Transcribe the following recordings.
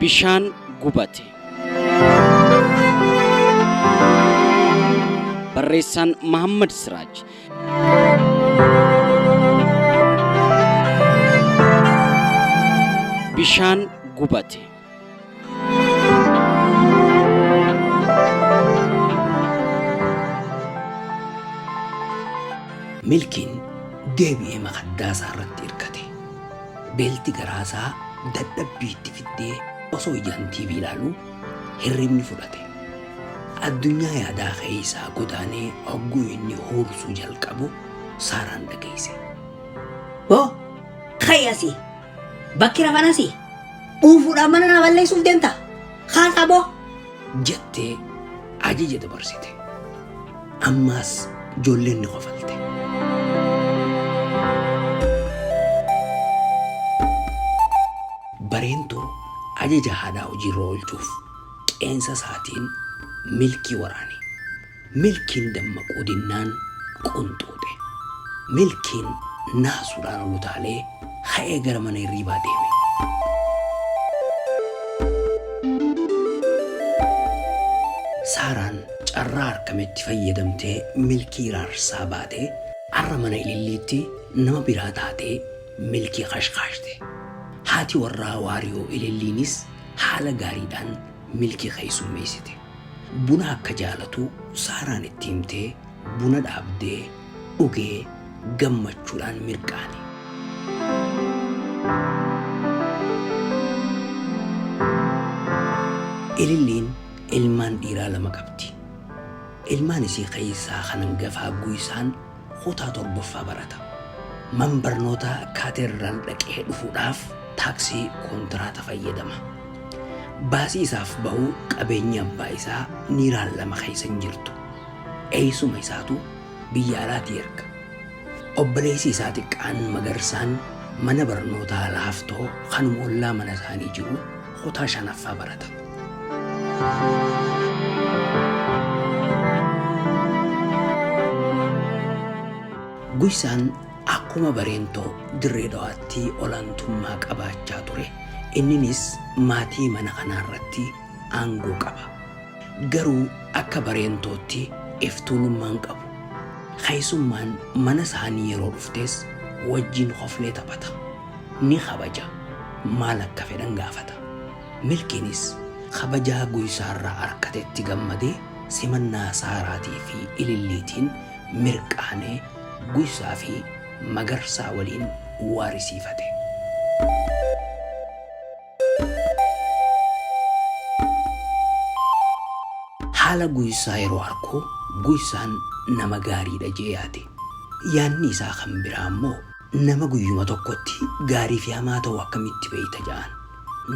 Bishaan gubate. Barreessaan Mahammad Siraaj. Bishaan gubate. Milkiin deebi'ee maqaddaasaa irratti hirkate. Beelti garaasaa dadhabbiitti fiddee osoo ijaan TV ilaaluu hirribni fudhate. Addunyaa yaadaa keessaa godaanee hogguu inni huursuu jalqabu Saaraan dhageesse. Boo, kayyasi, bakki rafanasi, dhuunfuudhaan mana na balleessuuf deemta. Haasaa boo! jettee ajaja dabarsite. Ammaas ijoolleen ni qofalte. Bareentuu ajaja haadhaa hojiirra oolchuuf qeensa isaatiin milkii waraane. Milkiin dammaquu dinnaan qunxuuxe. Milkiin naasuudhaan ol utaalee ha'ee gara mana hirriibaa deeme. Saaraan carraa harkametti fayyadamtee milkii raarsaa baatee arra mana ililliitti nama biraa taatee milkii qashqaashte. Haati warraa waariyoo ililliinis haala gaariidhaan milkii keessummeessite. Buna akka jaalatu Saaraan itti himtee buna dhaabdee dhugee gammachuudhaan mirqaane. Ililliin ilmaan dhiiraa 2 qabdi. Ilmaan isii keessaa kan hangafaa Guyyisaan kutaa 7ffaa barata. Man barnoota kaateediraal dhaqee dhufuudhaaf taaksii kontiraata fayyadama. Baasii isaaf bahuu qabeenya abbaa isaa niiraan 2 keessa hin jirtu. Eessuma isaatu biyya alaatii erga. Obboleessi isaa xiqqaan Magarsaan mana barnootaa Laaftoo kan moollaa mana isaanii jiru kutaa 5ffaa barata. Guyyisaan akkuma Bareentoo dirree dhawaatti olaantummaa qabaachaa ture. Inninis maatii mana kanaarratti aangoo qaba. Garuu akka Bareentootti iftuulummaan qabu. Keessummaan mana isaanii yeroo dhuftes wajjin hoflee taphata. Ni kabaja. Maal akka fedhan gaafata. Milkiinis kabajaa Guyyisaarraa harkatetti gammadee simannaa Saaraatii fi ililliitiin mirqaanee Guyyisaa fi Magarsaa waliin waarisiifate. Haala Guyyisaa yeroo argu Guyyisaan nama gaariidha jee yaade. Yaanni isaa kan biraa immoo nama guyyuma tokkotti gaarii fi hamaa ta'uu akkamitti beeyta ja'an.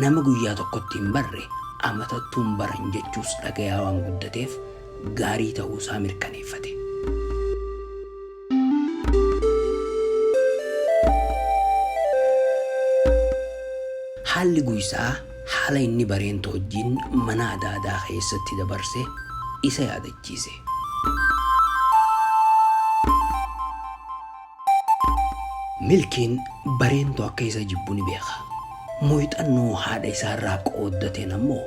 Nama guyyaa tokkotti hin barre amatattuun baran jechuus dhagayaa waan guddateef gaarii ta'uu isaa mirkaneeffate. Haalli Guyyisaa haala inni Bareentoo wajjin mana adaadaa keessatti dabarse isa yaadachiise. Milkiin Bareentoo akka isa jibbu ni beeka. Muuxannoo haadha isaarraa qooddateen ammoo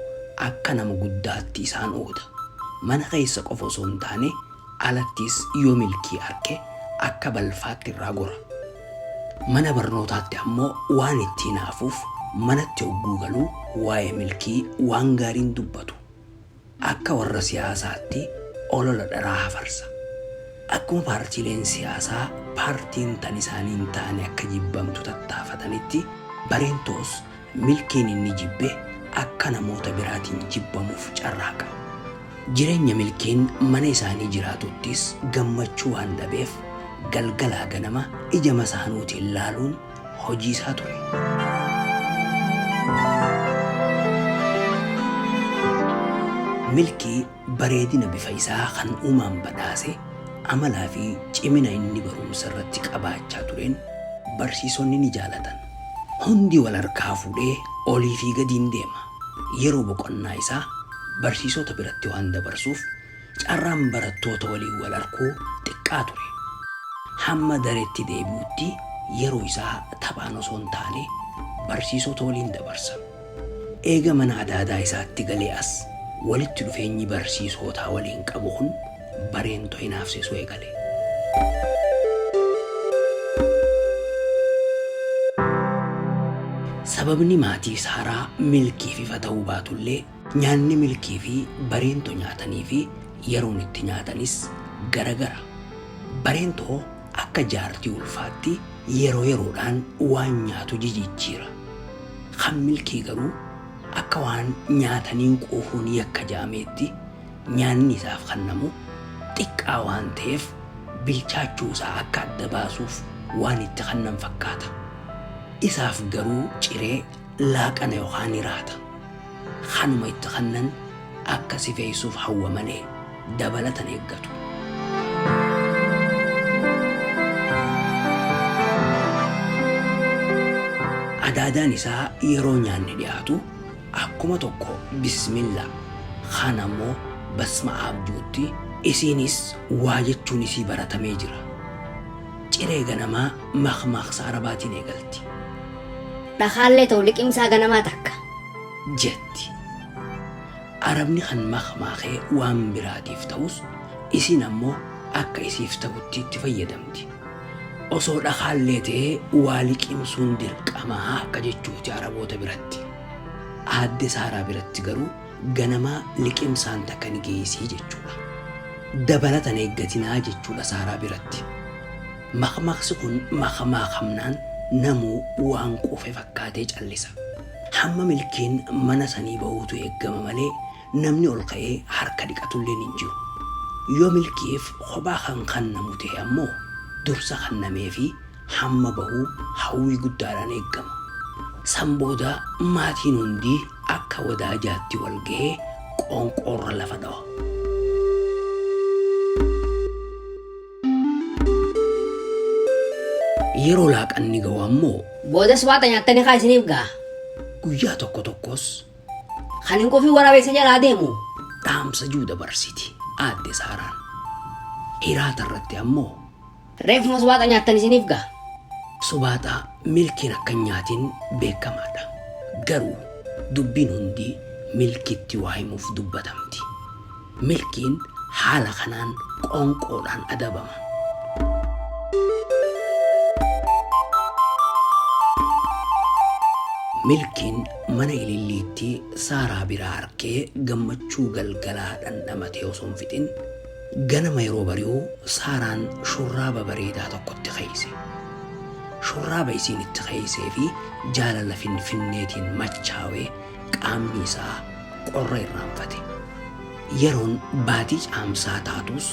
akka nama guddaatti isaan ooda. Mana keessa qofa osoo hin taane alattis yoo milkii arke akka balfaatti irraa gora. Mana barnootaatti ammoo waan ittiin haafuuf manatti hogguu galuu waa'ee milkii waan gaariin dubbatu. Akka warra siyaasaatti olola dharaa hafarsa. Akkuma paartiileen siyaasaa paartiin tan isaanii hin taane akka jibbamtu tattaafatanitti Bareentoos milkiin inni jibbe akka namoota biraatiin jibbamuuf carraaqa. Jireenya milkiin mana isaanii jiraatuttis gammachuu waan dhabeef galgalaa ganama ija masaanuutiin laaluun hojii isaa ture. Milkii bareedina bifa isaa kan uumaan badhaase amalaa fi cimina inni barumsa irratti qabaachaa tureen barsiisonni ni jaalatan. Hundi wal harkaa fuudhee olii fi gadiin deema. Yeroo boqonnaa isaa barsiisota biratti waan dabarsuuf carraan barattoota waliin wal harkuu xiqqaa ture. Hamma dareetti deebi'utti yeroo isaa taphaan osoo hin taane barsiisota waliin dabarsa. eega mana adaadaa isaatti galee as walitti dhufeenyi barsiisootaa waliin qabu kun bareentoo hinaafsisuu eegale. Sababni maatii Saaraa milkii fi ifa ta'uu baatullee nyaanni milkii fi bareentoo nyaatanii fi yeroon itti nyaatanis garagara. Bareentoo akka jaartii ulfaatti yeroo yeroodhaan waan nyaatu jijjiira. Kan milkii garuu akka waan nyaataniin quufuun yakka jaameetti nyaanni isaaf kennamu xiqqaa waan ta'eef bilchaachuu isaa akka adda baasuuf waan itti kennan fakkaata. Isaaf garuu ciree laaqana yookaan iraata. Kanuma itti kennan akka si fe'isuuf hawwa malee dabalatan eeggatu. Adaadaan isaa yeroo nyaanni dhiyaatu akkuma tokko bismillah kaan ammoo basma abjuutti isiinis waa jechuun isii baratamee jira. Ciree ganamaa maqmaqsa arabaatiin eegalti. Dhakaallee ta'u liqimsaa ganamaa takka jetti. Arabni kan maqmaqee waan biraatiif ta'us isiin ammoo akka isiif ta'utti itti fayyadamti. Osoo dhakaallee ta'ee waa liqimsuun dirqamaa akka jechuuti araboota biratti. Aadde Saaraa biratti garuu ganamaa liqimsaan takka ni geessii jechuudha. Dabalatan eeggatinaa jechuudha Saaraa biratti. Maqmaqsi kun maqmaqamnaan namuu waan quufe fakkaatee callisa. Hamma milkiin mana sanii bahuutu eeggama malee namni ol ka'ee harka dhiqatullee hin jiru. Yoo milkiif kophaa kan kennamu ta'e ammoo dursa kennamee fi hamma bahuu hawwii guddaadhaan eeggama. San booda maatiin hundi akka wadaajaatti wal ga'ee qoonqoorra lafa dhawa. Yeroo laaqanni ga'u ammoo boodas waata nyaattanii kaa isiniif ga'a. Guyyaa tokko tokkos Kan hin qofii waraabessa jalaa deemu dhaamsa juuda barsiti aadde Saaraan. Hiraata irratti ammoo reefuma subaata nyaattan isiniif ga'a. Subaata milkiin akka nyaatiin beekamaadha. Garuu dubbiin hundi milkiitti waa himuuf dubbatamti. Milkiin haala kanaan qoonqoodhaan adabama. Milkiin mana ililliitti Saaraa biraa arkee gammachuu galgalaa dhandhamatee osoo hin fixin ganama yeroo bari'uu Saaraan shurraaba bareedaa tokkotti keeyse. Shurraaba isiin itti keeysee fi jaalala finfinneetiin machaawee qaamni isaa qorra irraanfate. Yeroon baatii caamsaa taatus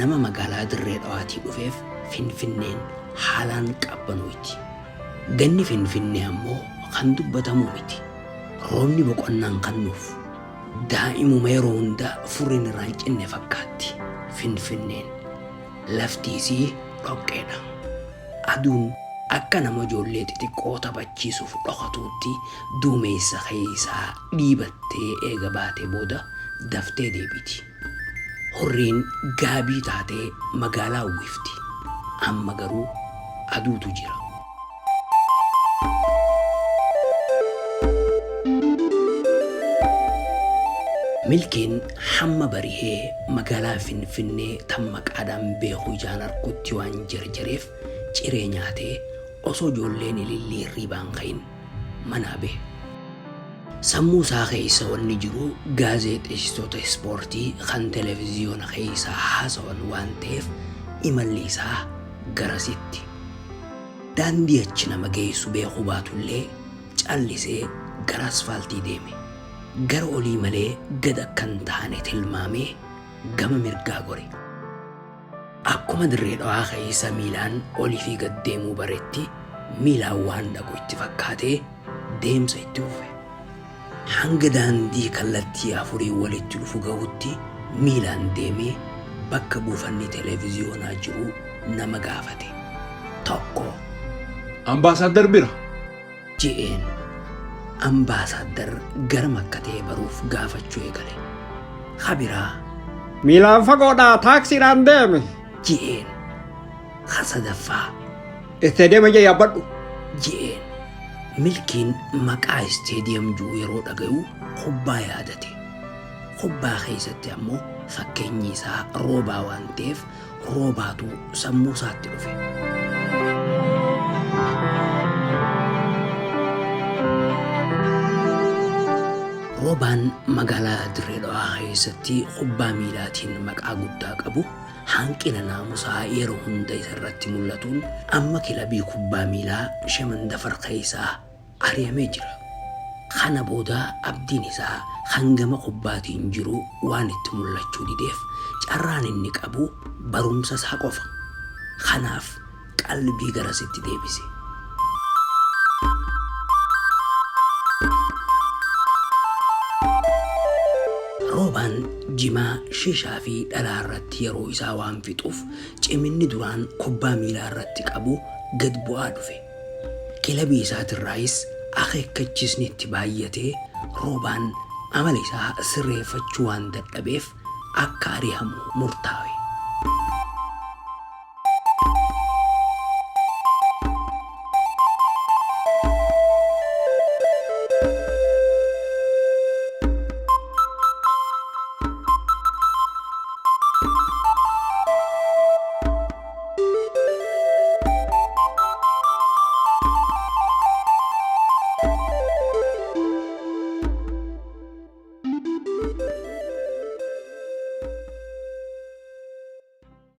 nama magaalaa Dirree Dhawaatii dhufeef finfinneen haalaan qabbanooti. Ganni finfinnee ammoo kan dubbatamu miti. Roobni boqonnaan kennuuf daa'imuma yeroo hunda furriin irraa hin cinne fakkaatti. Finfinneen lafti isii dhoqqeedha. Aduun akka nama ijoollee xixiqqoo taphachiisuuf dhokatuutti duumessa keessaa dhiibattee eega baatee booda daftee deebiti. Hurriin gaabii taatee magaalaa uwwifti. Amma garuu aduutu jira. Milkiin hamma barihee magaalaa Finfinnee tan maqaadhaan beekuu ijaan argutti waan jarjareef ciree nyaatee osoo ijoolleen ilillii hirribaan ka'in manaa bahe. Sammuu isaa keessa wanni jiru gaazexeessitoota ispoortii kan televiziyoona keessaa haasawan waan ta'eef imalli isaa garasitti. Daandii achi nama geessu beekuu baatullee callisee gara asfaaltii deeme. Gara olii malee gad akkan taane tilmaamee gama mirgaa gore. Akkuma Dirree Dhawaa keessa miilaan olii fi gad deemuu baretti miilaan waan dhaqu itti fakkaatee deemsa itti fufe. Hanga daandii kallattii afurii walitti dhufu ga'utti miilaan deemee bakka buufanni televiziyoonaa jiru nama gaafate. Tokko Ambaasaadar bira je'een. Ambaasaadar gara makkatee baruuf gaafachuu eegale. Kabiraa miilaan fagoodhaa taaksiidhaan deeme je'een. Kasadaffaa itti deema jee yaabbadhu je'een. Milkiin maqaa isteediyam jiru yeroo dhagayu kubbaa yaadate. Kubbaa keessatti ammoo fakkeenyi isaa roobaa waan ta'eef roobaatu sammuu isaatti dhufe. Roobaan magaalaa Dirree Dhawaa keessatti kubbaa miilaatiin maqaa guddaa qabu hanqina naamusaa yeroo hunda isarratti mul'atuun amma kilabii kubbaa miilaa Shemandafar keessaa ari'amee jira. Kana booda abdiin isaa hangama kubbaatiin jiru waan itti mul'achuu dideef carraan inni qabu barumsa isaa qofa. Kanaaf qalbii garasitti deebise. Roobaan jimaa shishaa fi dhalaa irratti yeroo isaa waan fixuuf ciminni duraan kubbaa miilaa irratti qabu gad bu'aa dhufe. Kilabii isaatirraayis akeekkachiisni itti baay'atee roobaan amala isaa sirreeffachuu waan dadhabeef akka ari'amu murtaa'e.